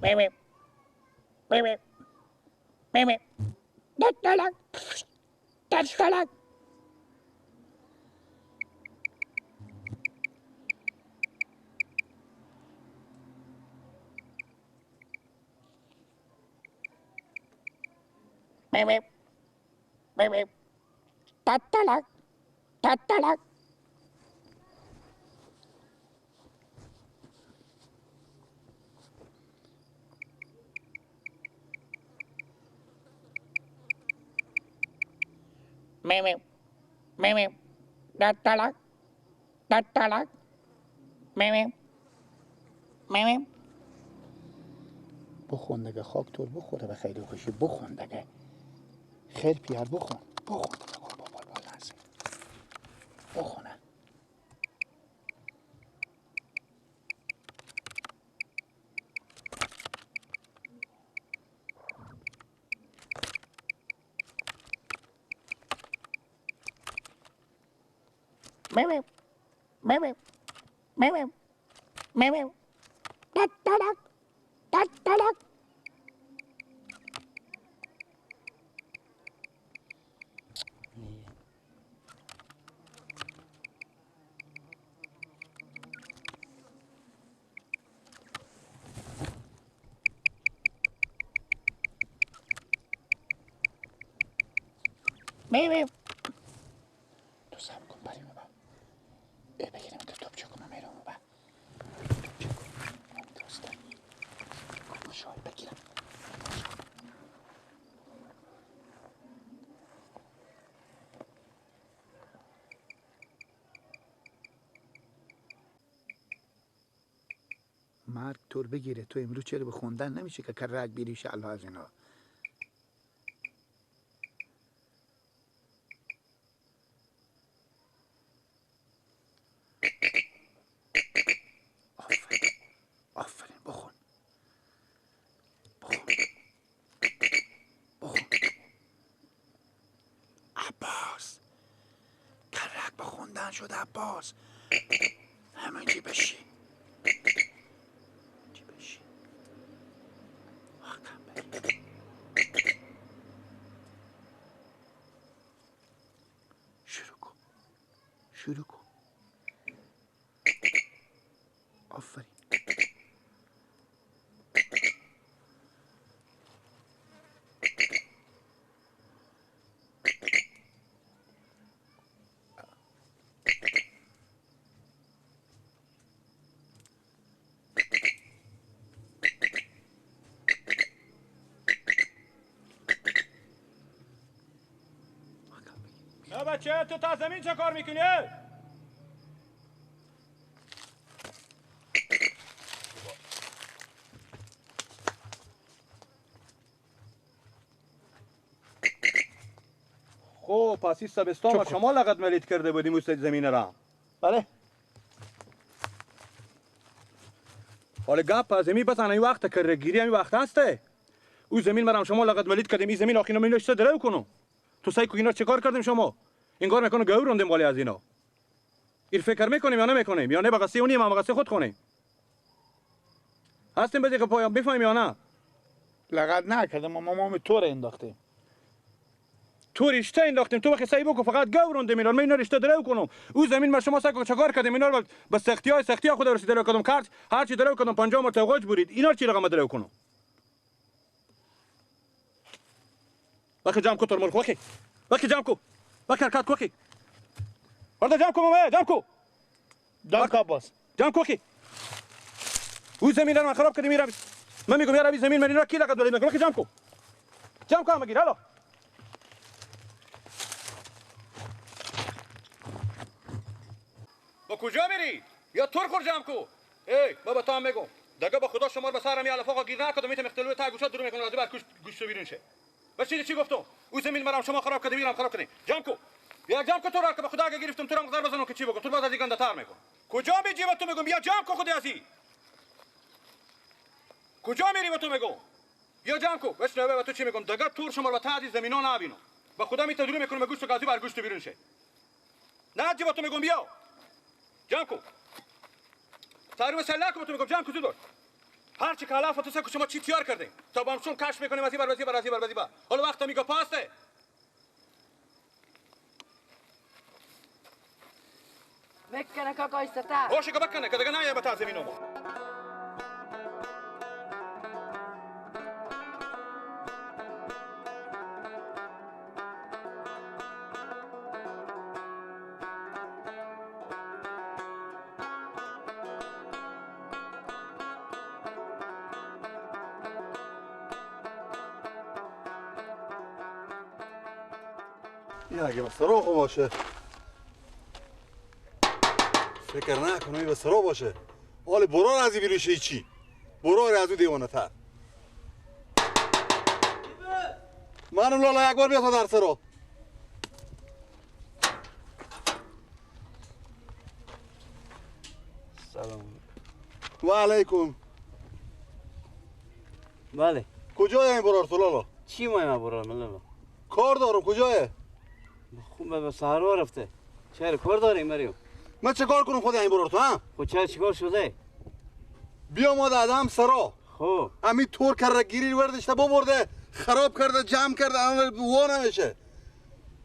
Mimi. Mimi. Mimi. Tatalak. Tatalak. Mimi. Mimi. Tatalak. Tatalak. Mimi. Mimi. Tatalak. Tatalak. Mimi. Mimi. بخون دیگه خاکتور بخوره به خیلی خوشی بخون دیگه خیلی پیار بخون دیگه بابا نزد بخونه Mimi. Mimi. Mimi. Mimi. Tatalak. Tatalak. Mimi. تو سب کن بریم با بگیرم که توبچه کنم میرم با توبچه کنم دوستم شاید بگیرم مرگ طور بگیره تو امروز چرا به خوندن نمیشه که رگ بیریش الله از اینا آفرین بخون عباس کرک به خوندن شد عباس همینجی بشی شروع کن آفرین نه بچه تو تا زمین چه کار میکنی؟ خب پس این سبستان ما شما لقد ملید کرده بودیم اوست زمین را. بله حالا گپ از زمین بس این وقت کره گیری این وقت هسته. او زمین مرام شما لقد ملید کردیم این زمین آخینا مینوشته درو کنم. تو سعی کو اینا چه کار کردیم شما؟ این کار میکنه گور روندیم بالی از اینا. این فکر میکنیم یا نمیکنیم یا نه بقصه اونیم هم بقصه خود کنیم. هستیم بده که پایان بفهمیم یا نه؟ لقد نکردم ما تو رو انداختیم تو رشته انداختیم تو وقت سعی بکن فقط گورونده میرن من اینا رشته درو کنم او زمین ما شما سعی چکار کردیم اینا رو به سختی خود رسیده درو کردم کارت هر چی درو کردم 50 مرتبه گوج برید اینا چی رقم درو کنم وقت جام کو تر ملک وقت جام کو وقت حرکت کو کی ورده جام کو مه جام کو دام کاباس جام کو کی او زمین رو خراب کردیم میرم من میگم یارا زمین من اینا کی لقد ولید وقت جام کو مگیر حالا با کجا میری؟ یا تور خور جمع کو ای بابا تا میگم دیگه با خدا شما رو به سرم یا لفاقا گیر نکردم میتونم اختلال تا گوشت درو میکنم لازم بر گوشت بیرون شه بس چی گفتم او زمین مرام شما خراب کردی میرم خراب کردی جمع کو یا جمع کو تو را که به خدا گرفتم تو را مقدار بزنم که چی بگم تو بعد از این گنده تر میگم کجا میجی و تو میگم بیا جمع کو خودی ازی کجا میری و تو میگم یا جمع کو بس نه تو چی میگم دیگه تور شما رو تا زمینا نبینم به خدا میتونم میکنم گوشت گازی بر گوشت بیرون شه نه جی و تو میگم بیا جمع کو سارو مسلا کو تو میگم جمع کو زود هر چی کلاف تو که شما چی تیار کردین تا با همشون کشف میکنیم از این بر از این بر حالا وقت میگه پاسته بکنه کاکا ایستتا باشه که بکنه که دیگه نه به تازه مینو این اگه به سراغ باشه فکر نکنم این به سراغ باشه حال برار از این بیروشه چی برار از اون دیوانه تر منم لالا یک بار بیا تا در سراغ سلام و علیکم بله کجای این برار تو لالا چی مایم برار من لالا کار دارم کجایه خوب به سهروا رفته چرا کار داریم مریم من چه کار کنم خود این برار تو هم خود چرا چیکار شده بیا ما دادم سرا خب امی تور کرده گیری وردشته ببرده خراب کرده جمع کرده وا نمیشه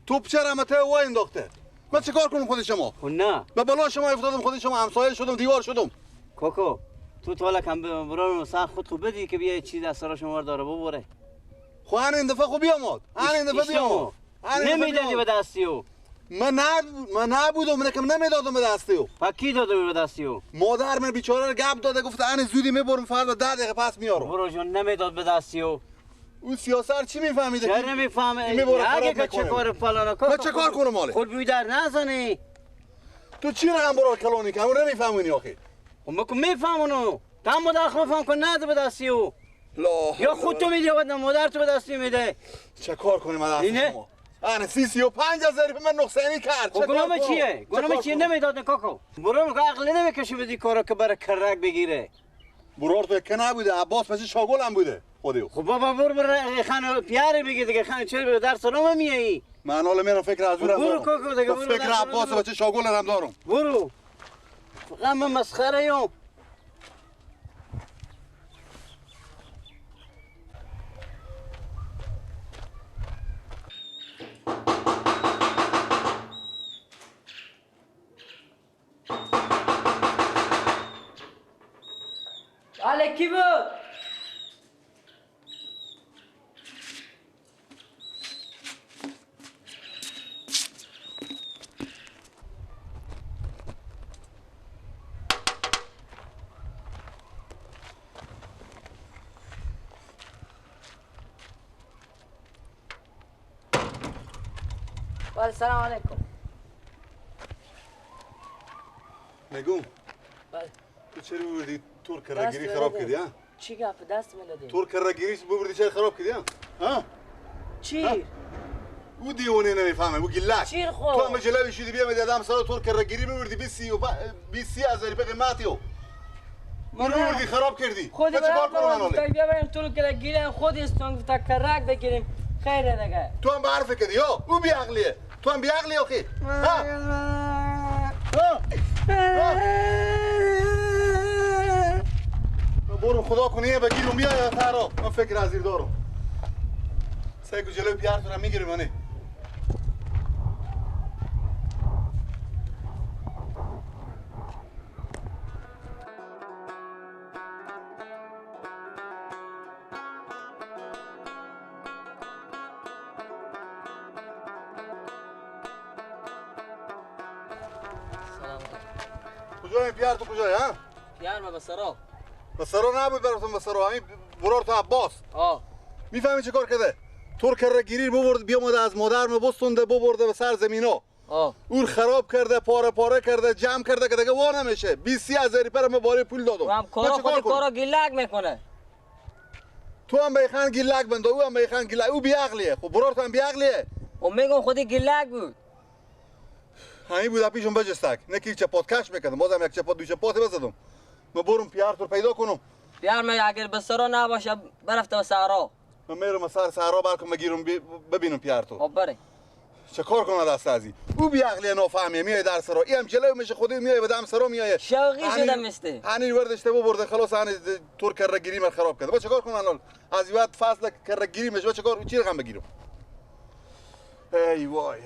توپ چرا مته وا انداخته من چه کار کنم خود شما خب نه به بلا شما افتادم خود شما همسایه شدم دیوار شدم کوکو تو تا حالا کم برار سخت خود خوب بدی که بیا چیز از سرا شما داره ببره خو این دفعه خو بیامد این دفعه بیامد نمیدادی به دستیو من نبودم من کم نمیدادم به دستیو پا کی داده به دستیو مادر من بیچاره رو گپ داده گفته این زودی میبرم فردا 10 دقیقه پس میارم برو جون نمیداد به دستیو اون سیاست چی میفهمیده چرا نمیفهمه اگه که چه کار فلانا من چه کار کنم ماله خود بیدر نزنی تو چی رقم برار کلونی که همون نمیفهمونی آخه خب مکو میفهمونو تام مادر خفهم کن نده به دستیو لا یا خود تو میدی یا مادر تو به دستی میده چه کار کنیم من اینه؟ شما انا 35,000 به من نقصانی کرد خب گناه چیه؟ گناه چیه نمیداد کاکو برو میگه عقل نمیکشه بدی کارا که برای کرک بگیره برار تو که نبوده عباس پس شاگل هم بوده خودیو خب بابا برو خانه پیاره بگی دیگه خانه چرا در سلام میایی من حالا میرم فکر از اون برو کوکو دیگه برو فکر عباس بچه شاگل هم دارم برو فقط من مسخره ام آله کی بود؟ بله سلام علیکم نگوم بله تو چرا بردی تور کرگیری خراب کردی ها چی گپ دست میدادی؟ تور کرگیری بردی چرا خراب کردی ها چی؟ او دیوانه نمیفهمه او گلک چیر خو؟ تو هم جلوی شدی بیا میدادم سال تور کرگیری بردی 20,000 پیق ماتیو من بردی خراب کردی خودی من چه کار کنم من تا حاله بیا بریم تو رو که گیریم خود استون تا کرک بگیریم خیره دیگه تو هم به حرف کردی ها او بیعقلیه تو هم بیعقلی آخی ها برو خدا کنه بگیرم بیا یا تارا من فکر از زیر دارم سعی که جلوی پیارتون هم میگیرم منه کجای پیار تو کجای ها؟ پیار ما بسرا به سرا نبود براتون به سرا همین برار تو عباس میفهمی چه کار کرده تور کرده گیریر ببرد بیامده از مادر بستونده ببرده به سر زمینا اون خراب کرده پاره پاره کرده جمع کرده که دیگه وا نمیشه 20,000 پر من باری پول دادم هم کارا گیلک میکنه تو هم بیخان گیلک بنده او هم بیخان گیلک او بیعقلیه خب برار تو هم بیعقلیه و میگم خودی گیلک بود همین بود پیشم بجستک نکی چپات کش میکردم بازم یک چپات دو چپاتی بزدم من برم پیار تو پیدا کنم پیار من اگر بسرا نباشه برفته به صحرا من میرم سر صحرا برکم بگیرم ببینم پیار تو خب بره چه کار کنه دست ازی او بی عقلی نافهمیه میای در سرا ای هم جلو میشه خودی میای به دم سرا میای شوقی شدم مسته هنی وردشته ببرده خلاص هنی تور کره گیری من خراب کرده با چه کار کنم الان از این وقت فصل کره گیری میشه با چه کار چی رقم بگیرم ای وای